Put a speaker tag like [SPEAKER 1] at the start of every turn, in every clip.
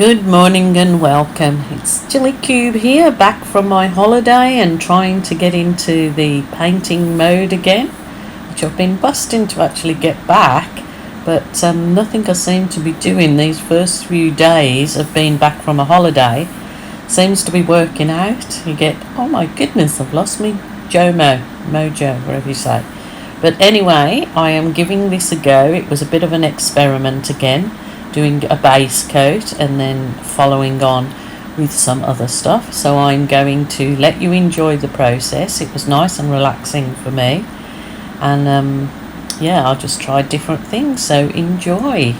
[SPEAKER 1] Good morning and welcome. It's Chili Cube here, back from my holiday and trying to get into the painting mode again, which I've been busting to actually get back, but nothing I seem to be doing these first few days of being back from a holiday seems to be working out. You get, oh my goodness, I've lost me mojo, whatever you say. But anyway, I am giving this a go. It was a bit of an experiment again, doing a base coat and then following on with some other stuff. So I'm going to let you enjoy the process. It was nice and relaxing for me, and yeah, I'll just try different things, so enjoy.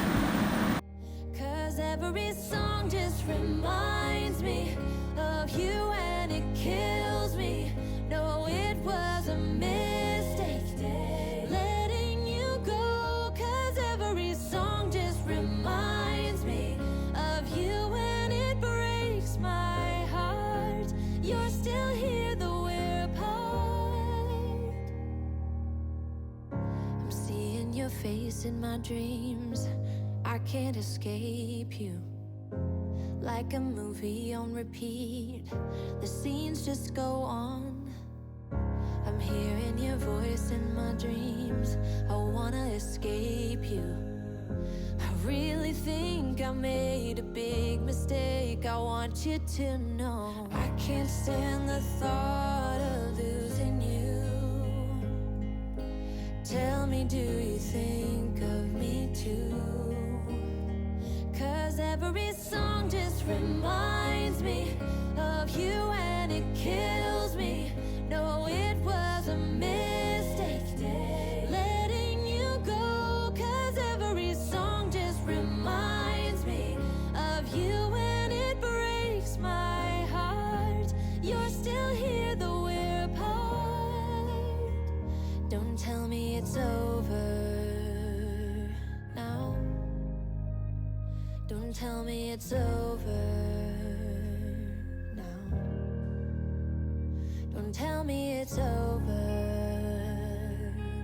[SPEAKER 2] Face in my dreams, I can't escape you. Like a movie on repeat, the scenes just go on. I'm hearing your voice in my dreams, I wanna escape you. I really think I made a big mistake, I want you to know. I can't stand the thought of losing you. Tell me, do you think of me too? 'Cause every song just reminds me of you and it kills me. No, it was a mistake letting you go. 'Cause every song just reminds me of you and it breaks my heart. You're still here though we're apart. Don't tell me it's over now. Don't tell me it's over now. Don't tell me it's over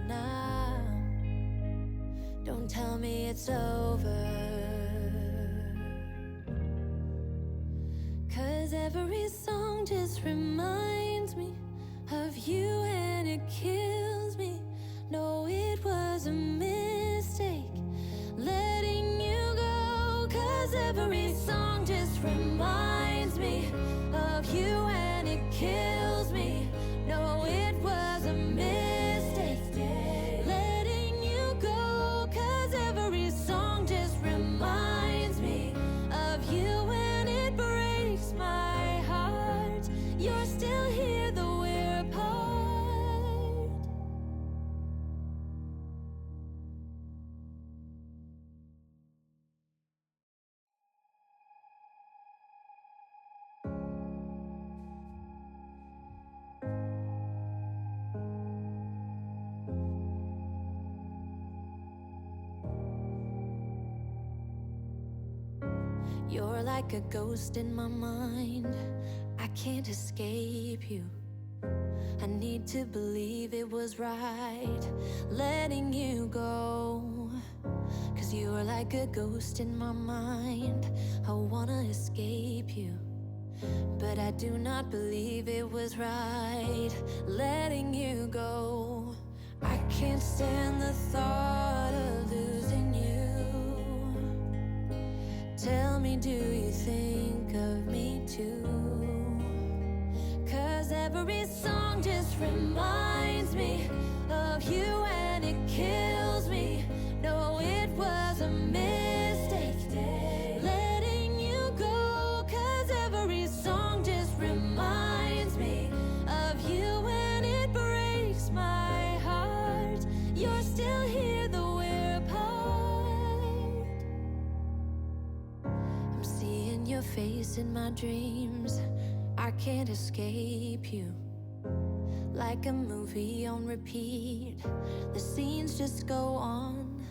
[SPEAKER 2] now. Don't tell me it's over. 'Cause every song just reminds me of you and it kills me. No, it was a mistake letting you go. 'Cause every song just reminds me of you and it kills me. No, it was a mistake letting you go. 'Cause every song just reminds me of you and it breaks my heart. You're still here though we're apart. You're like a ghost in my mind, I can't escape you. I need to believe it was right letting you go. 'Cause you are like a ghost in my mind, I wanna escape you. But I do not believe it was right letting you go. I can't stand the thought of losing you. Tell me, do you think of me too? 'Cause every song just reminds me of you and it kills me. No, it was a mistake letting you go. 'Cause every song just reminds me of you and it breaks my heart. You're still here though we're apart. I'm seeing your face in my dreams, I can't escape you. Like a movie on repeat, the scenes just go on.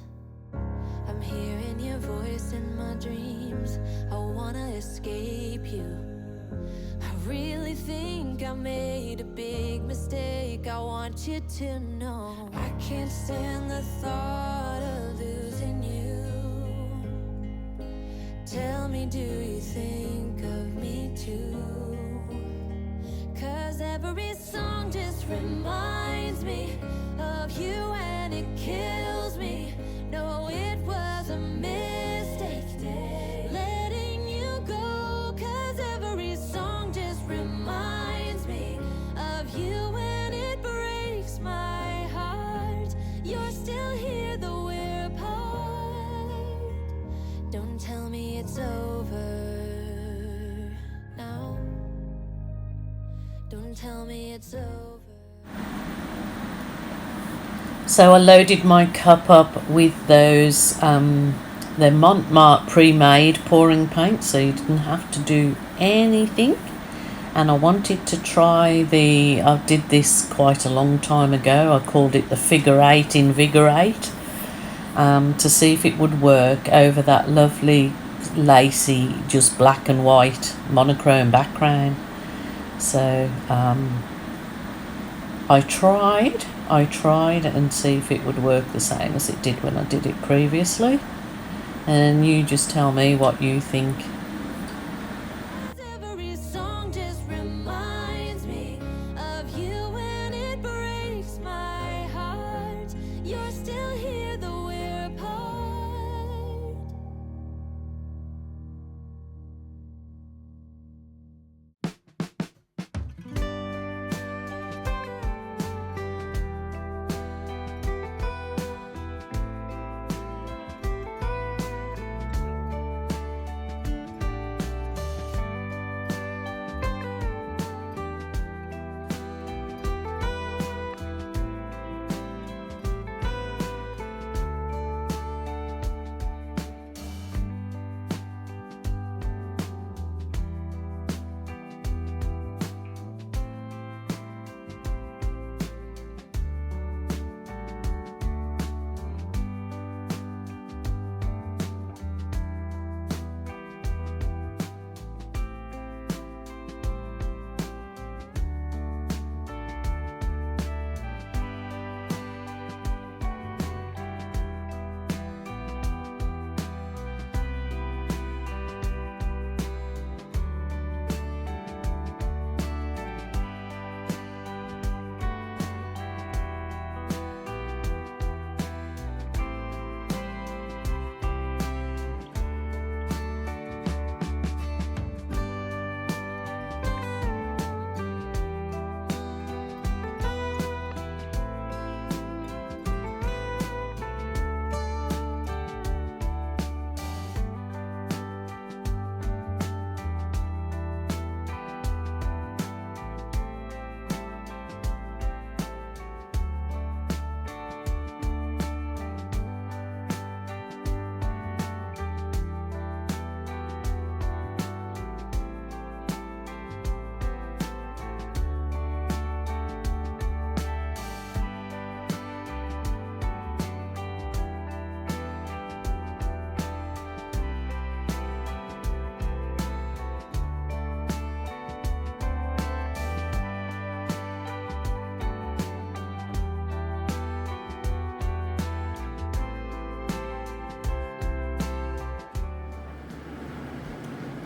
[SPEAKER 2] I'm hearing your voice in my dreams, I wanna escape you. I really think I made a big mistake, I want you to know. I can't stand the thought of losing you. Tell tell me, do you think of me too? 'Cause every song just reminds me of you and it kills me. No, it was a mistake letting you go. 'Cause every song just reminds me of you and it breaks my heart. You're still here though we're apart. Don't tell me it's over now. Don't tell me it's over.
[SPEAKER 1] So I loaded my cup up with those, they're Montmartre pre-made pouring paint, so you didn't have to do anything. And I wanted to try I did this quite a long time ago, I called it the Figure 8 Invigorate, to see if it would work over that lovely lacy, just black and white monochrome background. So I tried and see if it would work the same as it did when I did it previously. And you just tell me what you think.
[SPEAKER 2] Every song just reminds me of you and it breaks my heart. You're still here though we're apart.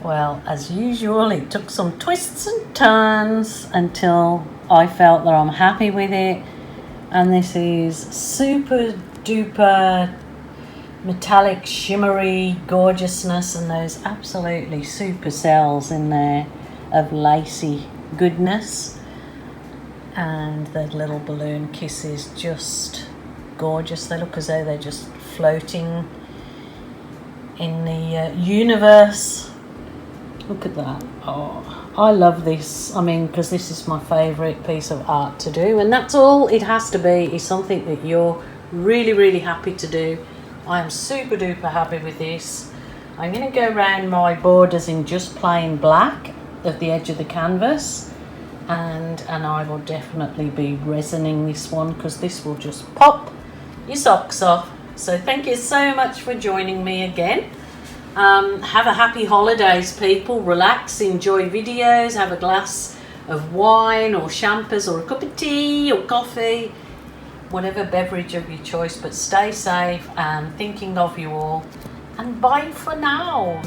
[SPEAKER 1] Well, as usual, it took some twists and turns until I felt that I'm happy with it. And this is super duper metallic shimmery gorgeousness, and those absolutely super cells in there of lacy goodness. And the little balloon kisses, just gorgeous. They look as though they're just floating in the universe. Look at that. Oh, I love this. I mean, because this is my favourite piece of art to do, and that's all it has to be, is something that you're really, really happy to do. I am super duper happy with this. I'm going to go around my borders in just plain black at the edge of the canvas, and I will definitely be resining this one, because this will just pop your socks off. So thank you so much for joining me again. Have a happy holidays, people. Relax, enjoy videos, have a glass of wine or champers or a cup of tea or coffee, whatever beverage of your choice, but stay safe and thinking of you all, and bye for now.